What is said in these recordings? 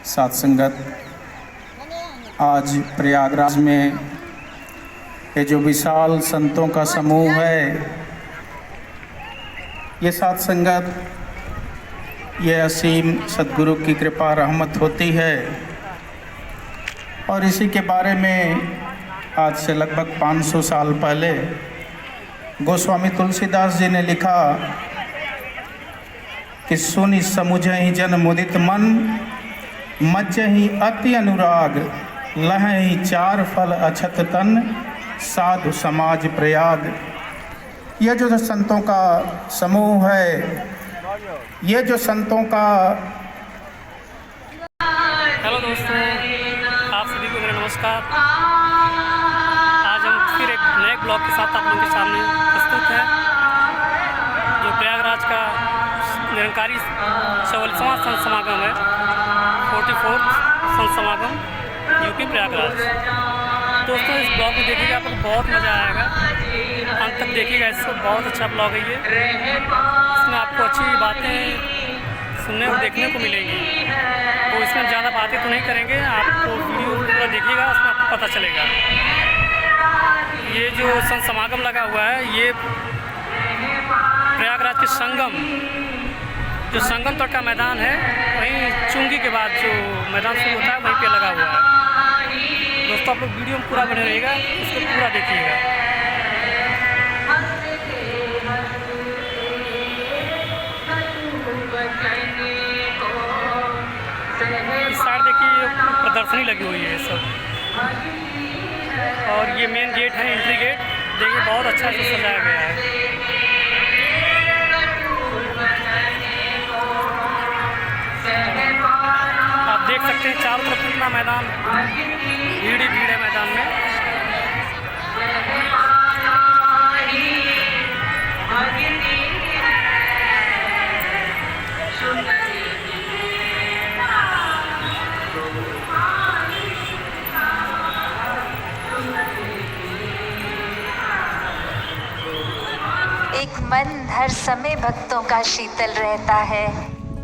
साथ संगत, आज प्रयागराज में ये जो विशाल संतों का समूह है, ये साथ संगत, ये असीम सद्गुरु की कृपा रहमत होती है। और इसी के बारे में आज से लगभग 500 साल पहले गोस्वामी तुलसीदास जी ने लिखा कि सुनि समुझहि जन मुदित मन, मज्जहि अति अनुराग, लहहि चार फल अछत तन, साधु समाज प्रयाग। ये जो संतों का समूह है, ये जो संतों का। हेलो दोस्तों, आप सभी को मेरा नमस्कार। आज हम फिर एक नए ब्लॉग के साथ आप लोगों के सामने प्रस्तुत हैं, जो प्रयागराज का निरंकारी 44वां संत समागम है। 44th संत समागम यूपी प्रयागराज। दोस्तों, इस ब्लॉग में देखिएगा, आपको बहुत मज़ा आएगा। अंत तक देखिएगा, इसको बहुत अच्छा ब्लॉग है ये। इसमें आपको अच्छी बातें सुनने और देखने को मिलेंगी। तो इसमें ज़्यादा बातें तो नहीं करेंगे, आपको वीडियो पूरा देखिएगा, उसमें आपको पता चलेगा। ये जो संत समागम लगा हुआ है, ये प्रयागराज के जो संगम तट का मैदान है, वहीं चुंगी के बाद जो मैदान शुरू होता है, वहीं पे लगा हुआ है। दोस्तों, आप लोग वीडियो में पूरा बने रहिएगा, इसको पूरा देखिएगा। इस साइड देखिए प्रदर्शनी लगी हुई है सब, और ये मेन गेट है, एंट्री गेट। देखिए बहुत अच्छा से सजाया गया है। आप देख सकते हैं चारों तरफ कितना मैदान, भीड़ ही भीड़ है मैदान में। एक मन हर समय भक्तों का शीतल रहता है।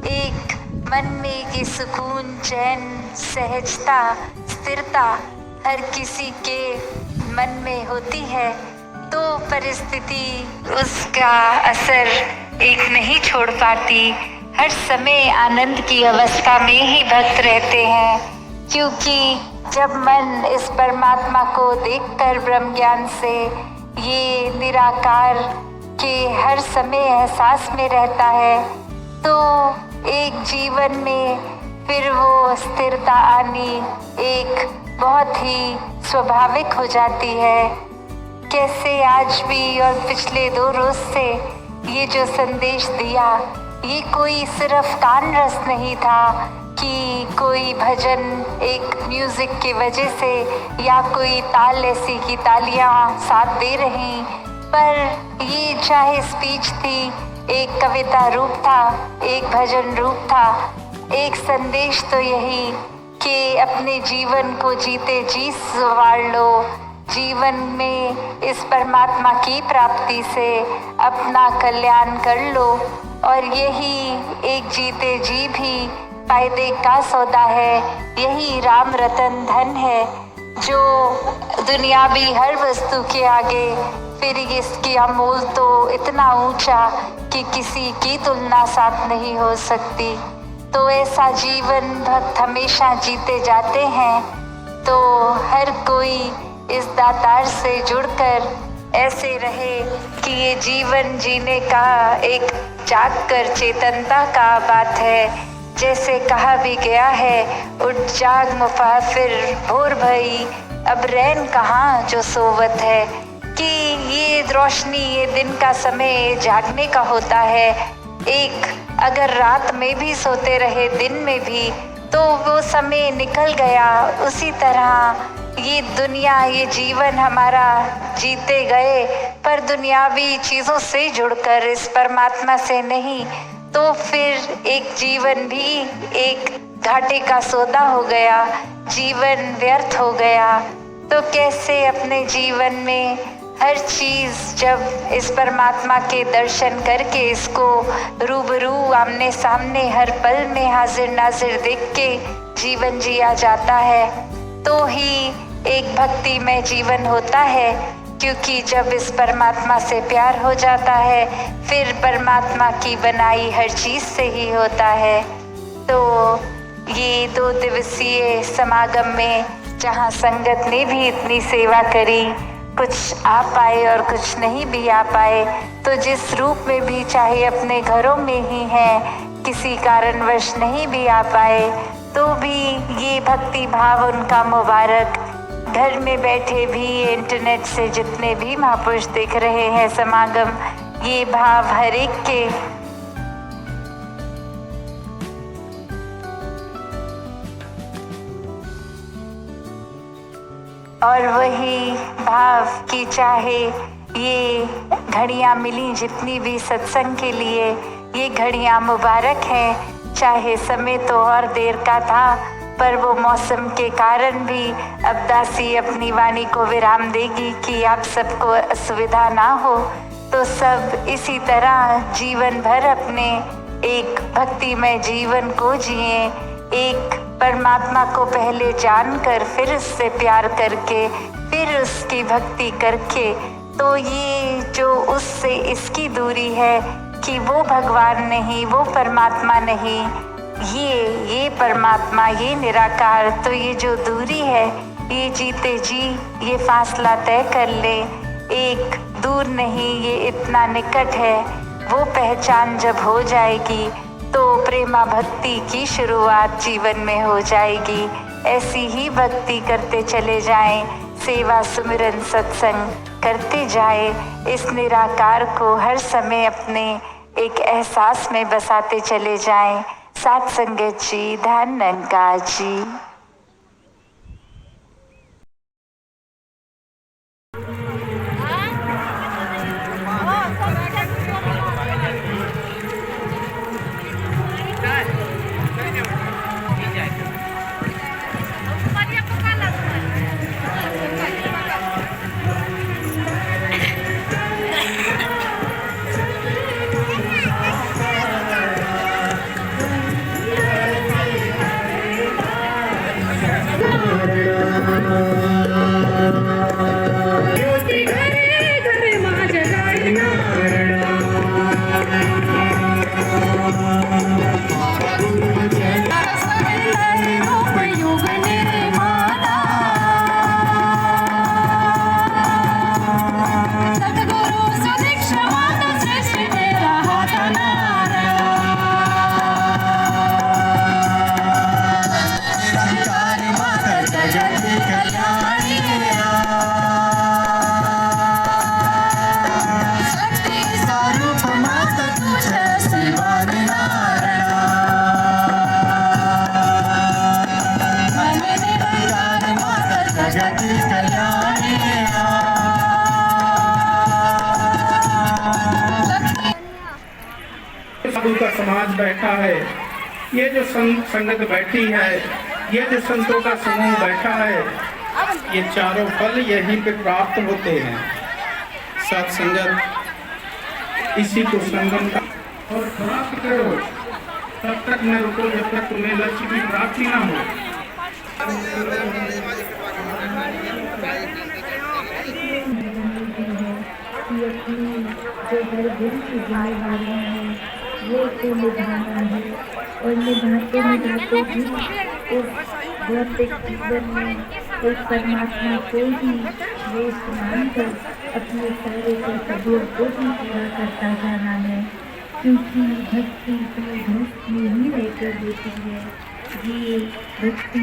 एक मन में ये सुकून, चैन, सहजता, स्थिरता हर किसी के मन में होती है। तो परिस्थिति उसका असर एक नहीं छोड़ पाती। हर समय आनंद की अवस्था में ही भक्त रहते हैं, क्योंकि जब मन इस परमात्मा को देखकर ब्रह्म ज्ञान से ये निराकार के हर समय एहसास में रहता है, तो एक जीवन में फिर वो स्थिरता आनी एक बहुत ही स्वाभाविक हो जाती है। कैसे आज भी और पिछले 2 रोज से ये जो संदेश दिया, ये कोई सिर्फ कान रस नहीं था कि कोई भजन एक म्यूजिक की वजह से या कोई ताल ऐसी की तालियां साथ दे रही, पर ये चाहे स्पीच थी, एक कविता रूप था, एक भजन रूप था, एक संदेश तो यही कि अपने जीवन को जीते जी संवार लो। जीवन में इस परमात्मा की प्राप्ति से अपना कल्याण कर लो, और यही एक जीते जी भी फायदे का सौदा है। यही राम रतन धन है, जो दुनियावी हर वस्तु के आगे फिर इसकी अमूल तो इतना ऊंचा कि किसी की तुलना साथ नहीं हो सकती। तो ऐसा जीवन भक्त हमेशा जीते जाते हैं। तो हर कोई इस दातार से जुड़कर ऐसे रहे कि ये जीवन जीने का एक जागकर चेतनता का बात है। जैसे कहा भी गया है, उठ जाग मुसाफिर भोर भई, अब रैन कहाँ जो सोवत है। कि ये रोशनी, ये दिन का समय जागने का होता है। एक अगर रात में भी सोते रहे, दिन में भी, तो वो समय निकल गया। उसी तरह ये दुनिया, ये जीवन हमारा जीते गए, पर दुनियावी चीज़ों से जुड़कर इस परमात्मा से नहीं, तो फिर एक जीवन भी एक घाटे का सौदा हो गया, जीवन व्यर्थ हो गया। तो कैसे अपने जीवन में हर चीज जब इस परमात्मा के दर्शन करके, इसको रूबरू आमने सामने हर पल में हाजिर नाजिर देख के जीवन जिया जाता है, तो ही एक भक्तिमय जीवन होता है। क्योंकि जब इस परमात्मा से प्यार हो जाता है, फिर परमात्मा की बनाई हर चीज से ही होता है। तो ये 2 दिवसीय समागम में जहाँ संगत ने भी इतनी सेवा करी, कुछ आ पाए और कुछ नहीं भी आ पाए, तो जिस रूप में भी, चाहे अपने घरों में ही हैं, किसी कारणवश नहीं भी आ पाए, तो भी ये भक्ति भाव उनका मुबारक। घर में बैठे भी, इंटरनेट से जितने भी महापुरुष देख रहे हैं समागम, ये भाव हर एक के और वही भाव कि चाहे ये घड़ियां मिली जितनी भी सत्संग के लिए, ये घड़ियां मुबारक हैं। चाहे समय तो और देर का था, पर वो मौसम के कारण भी अब दासी अपनी वाणी को विराम देगी कि आप सबको असुविधा ना हो। तो सब इसी तरह जीवन भर अपने एक भक्तिमय जीवन को जिए, एक परमात्मा को पहले जानकर, फिर उससे प्यार करके, फिर उसकी भक्ति करके। तो ये जो उससे इसकी दूरी है कि वो भगवान नहीं, वो परमात्मा नहीं, ये परमात्मा, ये निराकार, तो ये जो दूरी है, ये जीते जी ये फासला तय कर ले। एक दूर नहीं, ये इतना निकट है। वो पहचान जब हो जाएगी तो प्रेमा भक्ति की शुरुआत जीवन में हो जाएगी। ऐसी ही भक्ति करते चले जाएं, सेवा सुमिरन सत्संग करते जाए, इस निराकार को हर समय अपने एक एहसास में बसाते चले जाएं। साथ संगत जी, धन निरंकार जी। साधु का समाज बैठा है, ये जो संगत बैठी है, ये जो संतों का समूह बैठा है, ये चारों फल यहीं पे प्राप्त होते हैं। सत्संगत इसी को संगम का और प्राप्त करो, तब तक न रुको जब तक तुम्हें लक्ष्य की प्राप्ति न हो। जो हर दिन की जिम्मेदारी है वो तो निभाना है, और निभाते निभाते भी इस भौतिक जीवन में एक परमात्मा को ही श्रेष्ठ मानकर अपने सारे कर्तव्यों को भी पूरा करता जाना है। क्योंकि भक्ति तो भक्त में ही रहकर होती है। ये भक्ति